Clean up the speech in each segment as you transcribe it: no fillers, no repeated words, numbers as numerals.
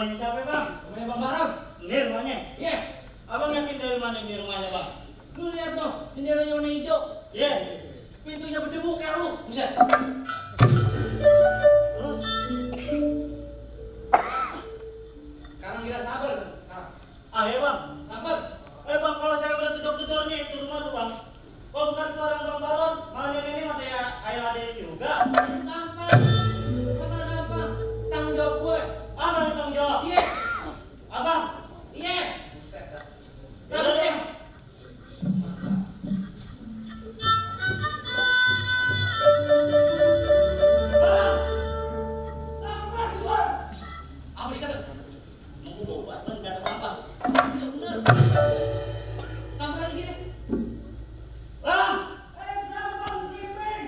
Rumahnya siapa bang? Rumahnya Bang Baron. Ini rumahnya? Iya. Abang yakin dari mana ini rumahnya bang? Lu lihat tuh, jendelanya warna hijau. Iya. Pintunya berdebu kayak lu. Buset. Terus? Sekarang kita sabar. Sekarang. Ah ya bang. Sabar. Bang, kalau saya udah gedor-gedornya itu rumah tuh bang. Kalau bukan itu orang Bang Baron, malah ini masih ayah adanya juga. Gampang. Masalah gampang. Tanggung jawab gue. Abang yang tanggung jawab. Iya. Abang. Iya. Udah deh. Apa dikata? Mau gue bawa bang, di atas sampah. Bener. Sampai lagi gini. Bang.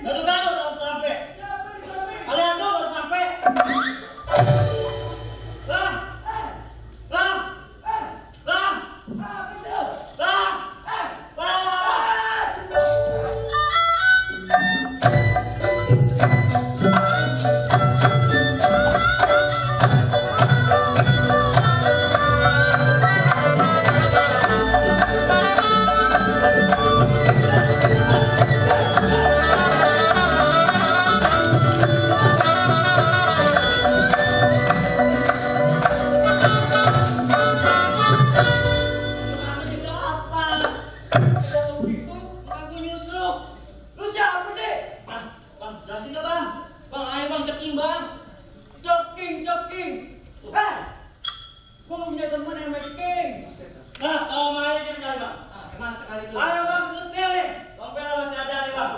Gado-gado udah sampai. Aliando baru sampai. Bang. Bang. Bang. Bang. Bang, ayo bang ceking bang. Nah, Kenal sekali tuh. ayo bang, kuntil nih. Bang Bella masih ada nih bang.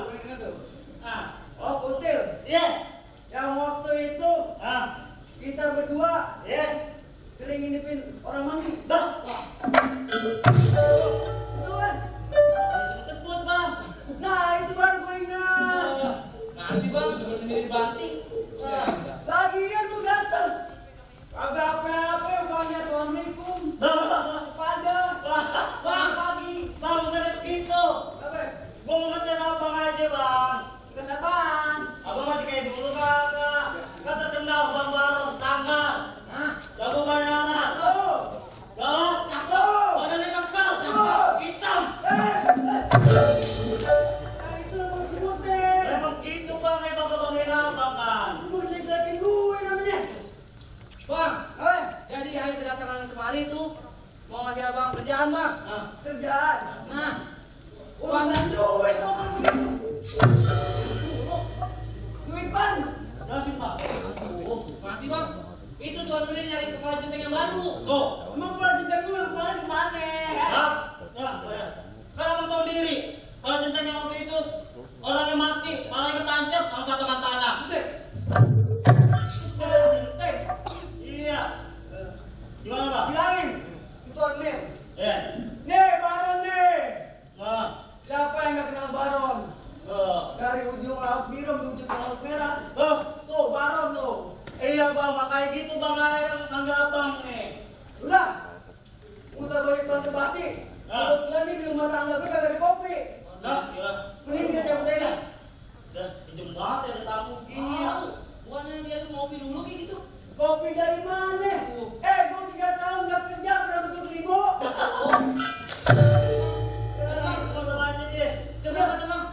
Nah, Oh, Kuntil. iya. Yang waktu itu Nah, kita berdua iya. sering nginipin orang mandi. Dah. Itu kan? Sebut bang. Nah, itu baru gue ingat. Ngasih bang, dengan sendiri banting. Lagian tuh datang. Kagak apa-apa, bukannya assalamualaikum. Kepada. Bang. Pagi. Bang, bukannya begitu. Apa? Gua mau ngetes sama bang aja bang. Tes apaan? Abang masih kayak dulu kagak. Kan terkenal Bang Baron, sangar. Nah, Jago bayaran. Tuh. Galak. Tuh. Badannya kekal. Tuh. Hitam. Nah, itu lo sebut deh. Emang gitu bang, kayak bangga-banggain abang kan. Itu mau jelek-jelekin gue namanya. bang. Hei, Jadi hari kedatangan kemari tuh mau ngasih abang kerjaan bang. Nah, kerjaan. Nah, Urusan duit dong kalau begitu. Duit ban. jelasin bang. masih bang. Itu tuan beli nyari kepala centeng yang baru. Tuh. Emang kalau cinta gue yang kemarin kemana? Bang. Ya, bayar. Kan abang tahu diri. Kalau centeng yang waktu itu orangnya mati, malah ketancap sama patungan tanah. Buset. Iya. Gimana bang? Bilangin. Itu Arnil. Eh. Nih, Baron nih. Nah. Siapa yang gak kenal Baron? Dari ujung laut biru menuju ke laut merah. Tuh, Baron tuh. Iya bang, makanya gitu bang, yang manggil abang nih. Udah. Nggak usah banyak basa-basi. Kebetulan nih di rumah tangga gue kagak ada kopi. Dah, gila. Mending kita cabut aja. Udah, pinjem banget ya ada tamu gini ya. Bukannya dia tuh ngopi dulu kayak gitu. Kopi dari mana? Gue 3 tahun gak kerja, pernah betul ribu. Itu masalahnya dia. Coba kata bang.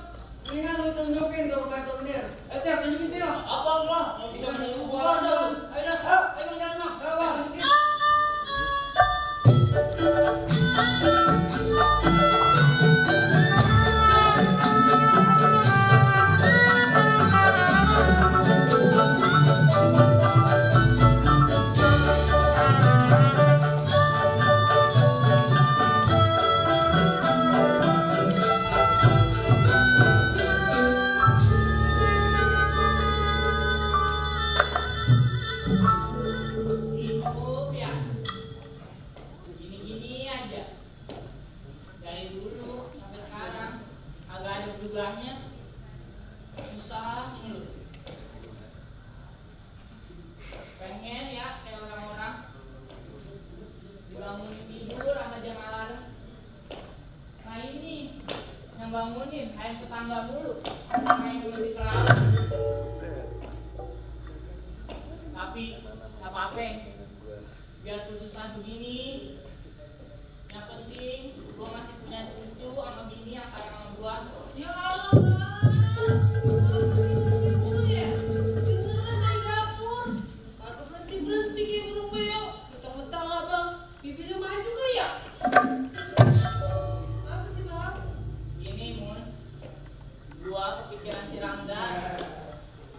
Mendingan lu tunjukin tuh rumah itu bener. Ter, tunjukin Ter. Abang lah, yang Kita kita mau punya buang hubungan dah dah. bang. Ayo dah. Ayo. Ayo bang jalan bang. Ayo, Bang. Tunjukin. Hidup ya. Gini-gini aja. Dari dulu sampai sekarang agak ada berubahnya. Susah mulu. Pengen ya kayak orang-orang dibangunin tidur sama jam alarm. Nah ini yang bangunin kayak tetangga mulu. Kayak dulu di Selawi. Tapi apa-apa usah begini. Yang penting gua masih punya cucu sama bini yang sayang sama gua. Ya Allah, Bang. Masih ngaji mulu ya? Beneran main dapur. Kagak berhenti-berhenti kayak burung beo. Mentang-mentang abang bibirnya maju kali ya? Apa sih, Bang? Gini, Mun. Gua kepikiran si Ramdan.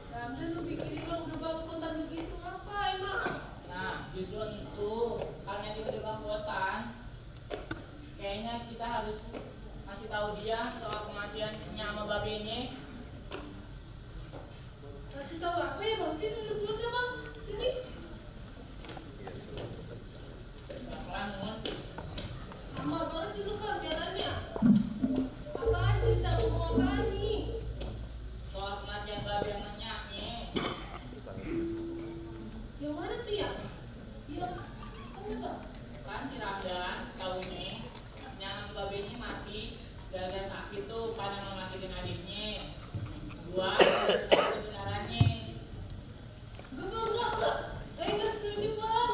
Ramdan lu pikirin bang udah bangkotan begitu apa emang? Nah, justru itu karena dia udah bangkotan, kayaknya kita harus kasih tahu dia soal kematiannya sama babenya. Kasih tahu apa ya bang? Sini duduk dulu bang. Sini. Pelan, Mun. Lama banget sih lu bang jalannya. Apaan cerita ngomong apaan nih? Soal kematian babe sama nyaknya. Yang mana tuh ya? Iya. Mana bang? Kan si Ramdan tahunya nyana babenya mati gara-gara sakit tuh pada ngelakitin adiknya. Gua kebenarannya. Enggak bang, enggak. Enggak setuju bang.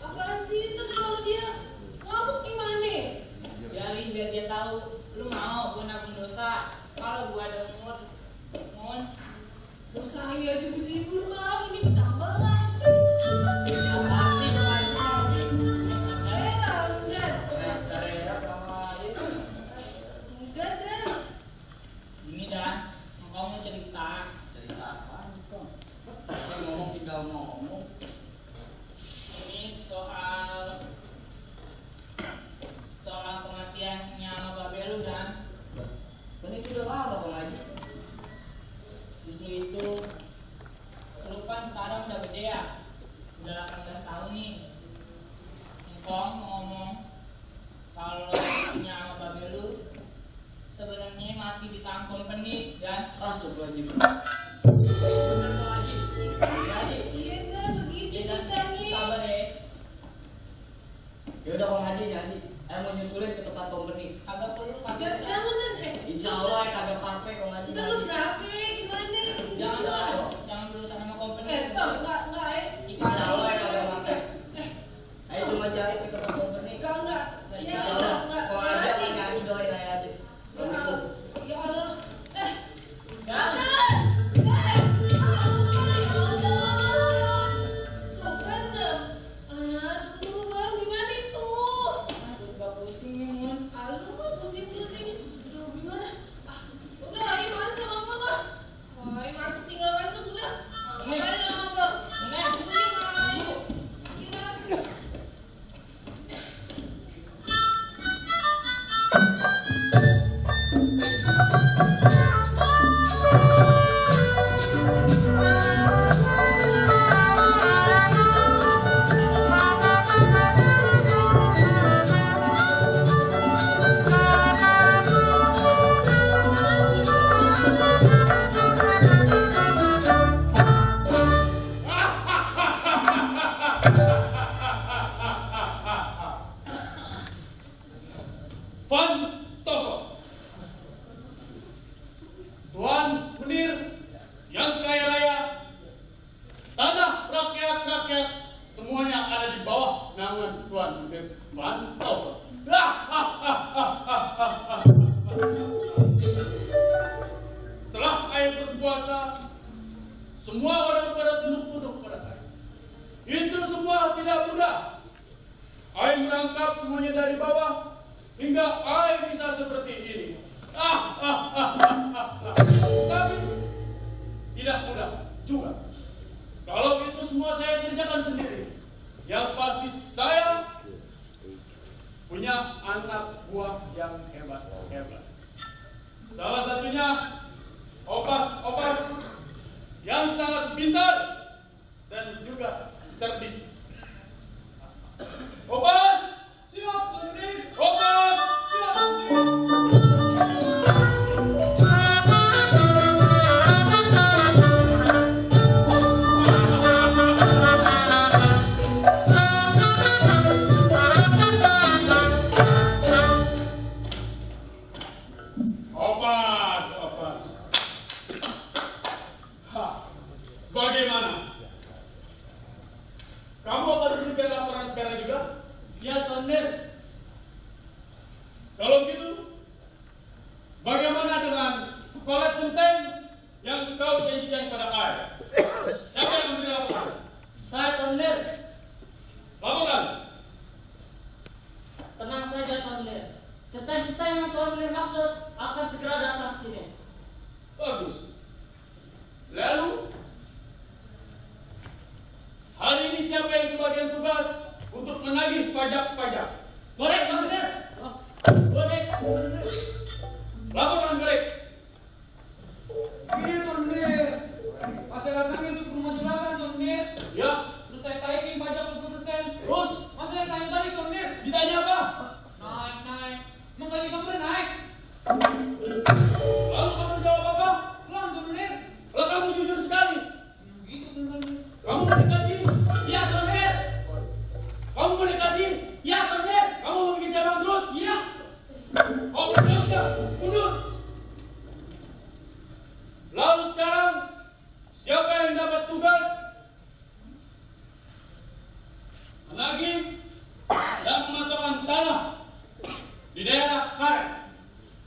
Apaan sih itu kalau dia ngamuk gimana? Biarin biar dia tahu lu mau gua nanggung dosa. Kalau gua ada umur, Mun, Dosa aja cibur-cibur bang, ini ditambah lah. apaan sih doain? Enggak dan. Ini Dan, engkau mau cerita. Cerita apaan Bang? Saya ngomong tinggal ngomong. Ini soal kematiannya sama babe lu Dan. Kan itu udah lama Bang Haji. Justru itu lu kan sekarang udah gede ya, udah 18 tahun nih. Engkau ngomong kalau punya sama babe lu sebenarnya mati di tangan company Dan. Astagfirullahaladzim. Bener Bang Haji. Bang Haji. Iya dan begitu Ya Dan, ceritanya. sabar ya. Ya udah Bang Haji nyanyi. Mau nyusulin ke tempat company. Agak perlu pakai Jangan dan Insya Allah ya kagak pakai Bang Haji. Entar lu berapa gimana? jangan berusaha sama company. Enggak Insya Allah ya kagak Makasih, pakai. Kak. Ayo cuma jahit ke tempat company. Enggak. Ya Insya Allah. enggak. Bang Haji Makasih. sama nyanyi doain aja aja. Ya Allah. Ya Allah. Dan, Aduh bang, gimana itu? aduh gak pusing nih Mun. Aduh kok pusing-pusing. Aduh gimana? Udah, ayo masuk sama apa bang? Ayo masuk, tinggal masuk udah. Ngapain sama bang? Bener, pusing dulu. Gimana? Van Toko, Tuan Munir yang kaya raya, tanah rakyat-rakyat semuanya ada di bawah naungan Tuan Munir Van Toko. Setelah ayah berpuasa, semua orang pada tunduk-tunduk pada ayah. Itu semua tidak mudah. Ayah merangkap semuanya dari bawah hingga ayah bisa seperti ini. Tapi tidak mudah juga. Kalau itu semua saya kerjakan sendiri. Yang pasti saya punya anak buah yang hebat-hebat. Salah satunya Opas yang sangat pintar dan juga cerdik. Opas, siap berdiri. Opas, siap berdiri. Opas. Ya, Komandan. Kalau begitu, bagaimana dengan kepala centeng yang kau janjikan kepada saya? Siapa yang memberi laporan? Saya, Komandan. Laporan. Tenang saja, Komandan. Centeng-centeng yang Komandan maksud akan segera datang ke sini. Bagus. Lalu, hari ini siapa yang kebagian tugas untuk menagih pajak-pajak? Boleh, Komandan. Boleh, Komandan. Laporan Greg. Iya, Komandan. Pas saya datang itu ke rumah juragan, Komandan. Ya, Terus saya taikin pajak 20%. terus Mas saya tanya balik, Komandan. ditanya apa? Naik. Emang gaji kamu udah naik? Lalu kamu jawab apa? Belum, Komandan. Kalau kamu jujur sekali, Gitu, Komandan. kamu mau dikaji? Ya, Komandan. Kamu mau dikaji? Ya, Komandan. Kamu mau bikin saya bangkrut? Iya. Kau berdosa, mundur. Lalu sekarang, siapa yang dapat tugas menagih dan mematokkan tanah di daerah Karet?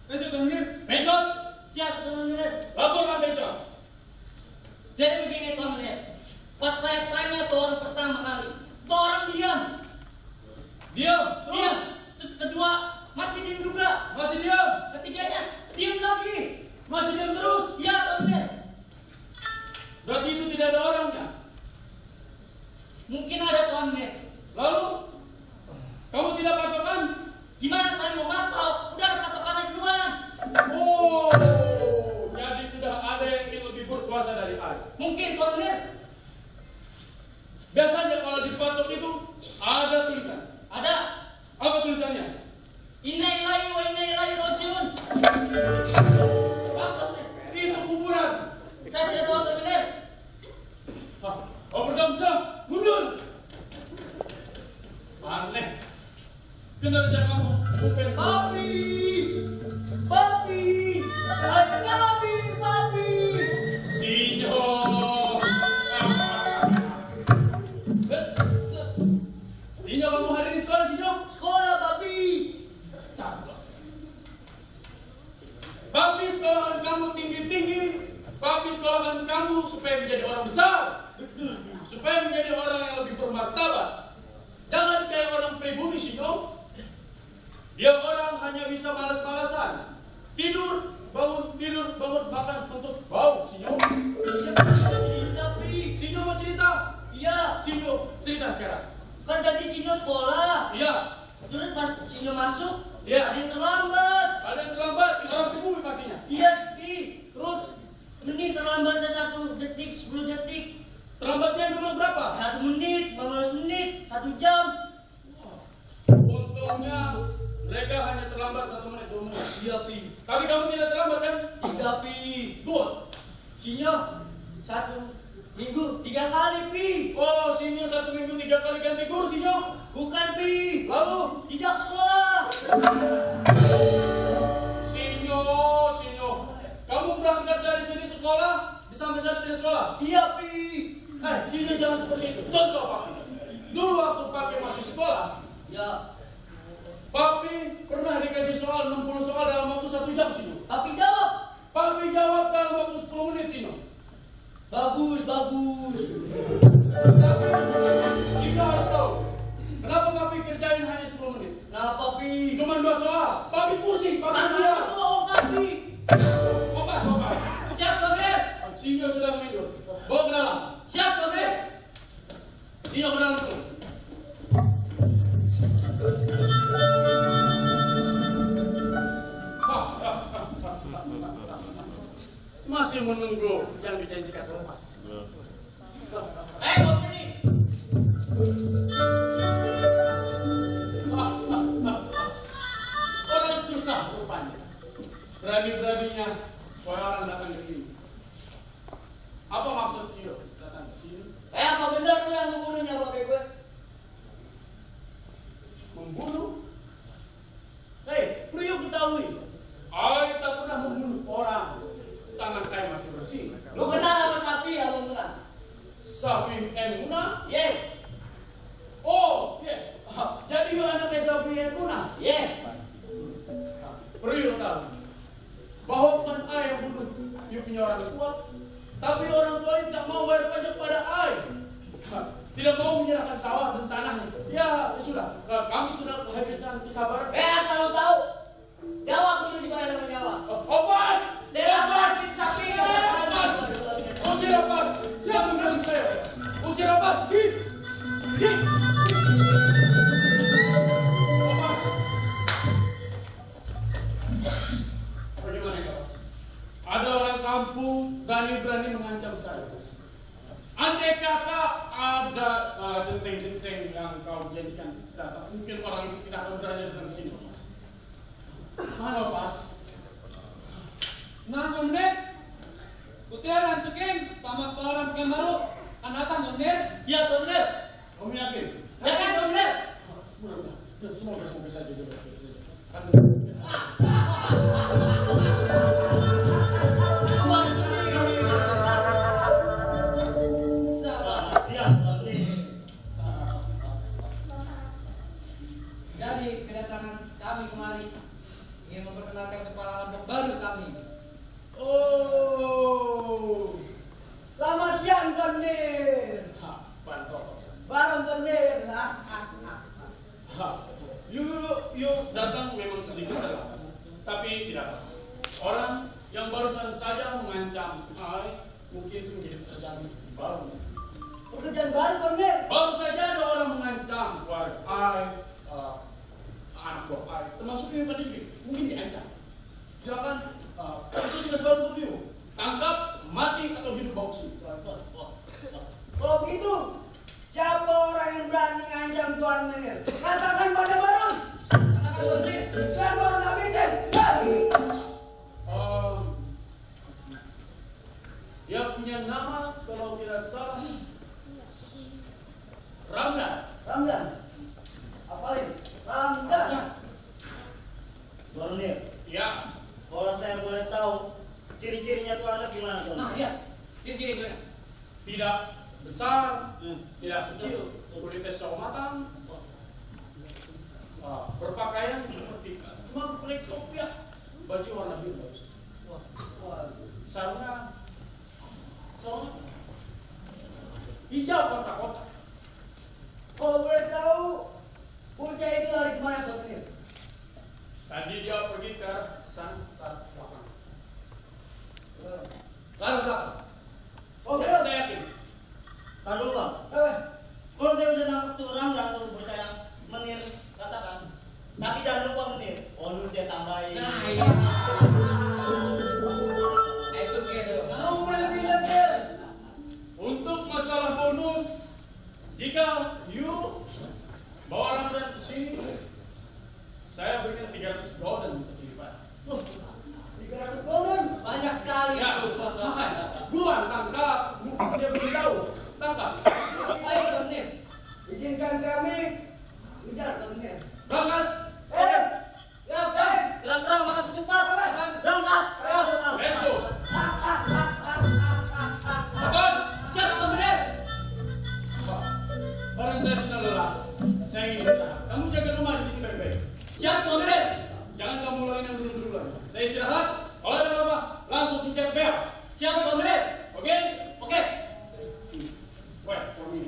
Ayo, Komandan. Pecot, Siap, Komandan. laporkan Pecot. Jadi begini, Komandan. Pas saya tanya tuh orang pertama kali, tuh orang diam. Diam, Diam. terus, Terus kedua, masih diam juga. masih diam, Ketiganya, diam lagi. masih diam terus. Ya, Komandan. Berarti itu tidak ada orangnya. Mungkin ada, Komandan. Lalu, kamu tidak patokan? Gimana saya mau matok? Udah ada patokannya duluan. Oh, jadi sudah ada yang lebih berkuasa dari saya. Mungkin, Komandan. Biasanya kalau dipatok itu ada tulisan. Ada. Apa tulisannya? Inna lillahi wa inna ilaihi rajiun. Apa, Komandan? Itu kuburan. Saya tidak tahu, Komandan. Hah, kau berdosa, mundur. Aneh. Kinerja kamu bukan Papi! Papi! Ada kami, Papi! Sinyo. Sinyo, kamu hari ini sekolah, Sinyo? Sekolah, Papi! Cakep. Papi sekolahkan kamu tinggi-tinggi. Papi sekolahkan kamu supaya menjadi orang besar. Supaya menjadi orang yang lebih bermartabat. Jangan kayak orang pribumi, Sinyo. Dia orang hanya bisa malas-malasan. Tidur, bangun, makan untuk bau, Sinyo. Tapi, Sinyo mau cerita? iya, Sinyo, cerita sekarang. kan tadi Cino sekolah. Iya, Terus pas Cino masuk, iya. ada yang terlambat. Ada yang terlambat, orang pribumi pastinya. Iya, Pi. Terus, Menit terlambatnya 1 detik, 10 detik. terlambatnya dulu berapa? 1 menit, 15 menit, 1 jam. Untungnya mereka hanya terlambat 1 menit, 2 menit. Iya, Pi. Tapi kamu tidak terlambat kan? Tidak, Pi. Good. Cino 1 minggu 3 kali, Pi. Oh, Sinyo 1 minggu 3 kali ganti guru, Sinyo. Bukan, Pi. Lalu, Tidak sekolah. Sinyo. Kamu berangkat dari sini sekolah, sampai saat tidak sekolah. Iya, Pi. Sinyo jangan seperti itu. Contoh, Papi. Dulu waktu Papi masih sekolah, Ya, Papi pernah dikasih soal 60 soal dalam waktu 1 jam, Sinyo. Papi jawab. Papi jawab dalam waktu 10 menit, Sinyo. Bagus. Tapi, Sinyo harus tahu, kenapa Papi kerjain hanya 10 menit? Kenapa, Pi? Cuma 2 soal. Papi pusing, Papi Satu diam. itu oh, Papi. Opas. Siap, Komandan. Sinyo sudah mengidur. Bawa ke dalam. Siap, Komandan. Sinyo ke dalam dulu. Masih menunggu yang dijanjikan lepas. Komandan ini. Orang susah rupanya. Berani-beraninya orang datang ke sini. Apa maksud dia datang ke sini? Apa benar lu yang ngebunuhnya, Bapak gue? Membunuh? Hei, Priyo ketahui, I tak pernah membunuh orang. Tangan saya masih bersih. Lu kenal sama sapi ya, Bang Muna? Safi Muna? Ye. Oh, yes. Jadi you kami sudah kehabisan kesabaran. Asal lu tahu, nyawa kudu dibayar dengan nyawa. Oh, bos! Saya lepasin sapi. Bos! Usir lepas! Jangan mengganggu saya! Usir lepas! Gih! Lepas! Bagaimana ya, Bos? Ada orang kampung berani mengancam saya, Bos. Andai kata ada centeng-centeng yang kau jadikan data, mungkin orang itu tidak akan berani datang ke sini, Bos. Mana, Bos? Nah, Komnet, Kutir dan Ceking sama kepala rampingan baru akan datang, Komnet. Ya, Komnet. Kamu yakin? Ya kan, Komnet? Mudah-mudahan. Semoga saja juga. Selamat siang, Tony. Jadi, kedatangan kami kemari ingin memperkenalkan kepala rampok baru kami. Oh, Selamat siang, Komnet. Bantok. Baron Komnet. You datang memang sedikit telat, tapi tidak apa. Orang yang barusan saja mengancam mungkin itu menjadi pekerjaan baru. Pekerjaan baru, Komnet. Baru saja ada orang mengancam keluarga anak buah termasuk you tadi juga mungkin diancam. Silakan, itu tugas baru untuk you. Tangkap, mati atau hidup bagus. Kalau begitu, siapa orang yang berani ngancam Tuan Menir? Katakan pada Baron. Katakan Komnet. Saya Baron habisin. Dia punya nama kalau tidak salah Ramdan. Ramdan. Apa ini? Ramdan. Baronir, Ya, kalau saya boleh tahu, ciri-cirinya tuh anak gimana, Tony? Nah, iya, ciri-ciri itu ya. tidak besar, Hmm. tidak kecil, kulitnya sawo matang, berpakaian seperti cuma pakai kopiah, baju warna biru bagus. Sarungnya hijau kotak-kotak. Kalau boleh tahu, bocah itu lari kemana, Tuan Menir? Tadi dia pergi ke sana ke belakang. Lalu belakang. Oh, Ya, belum. saya yakin. Tahan dulu, Bang. Kalau saya udah nangkep tuh Ramdan atau bocah yang Menir katakan, tapi jangan lupa Menir, bonus ya tambahin. Nah, iya. Suke tuh. Mau lebih-lebih. Untuk masalah bonus, jika you bawa Ramdan ke sini, saya berikan 300 golden untuk dilipat. 300 golden. Banyak sekali Ya, tuh. makan. Buruan tangkap, mungkin dia belum tahu. Tangkap. Baik, Komnet. Izinkan kami kejar Tuan Menir. Berangkat. Ya, Gerak-gerak makan ketupat. Berangkat. Ayo, Bang. Let's go. Bos, siap, Komnet. barang saya sudah lelah. Saya ingin istirahat. Kamu jaga rumah di sini baik-baik. Siap, Komnet. Jangan kamu ulangin yang dulu-duluan. Saya istirahat. Kalau ada apa-apa, langsung pencet bel. Siap, Komnet. Oke? Oke. Wait, for me.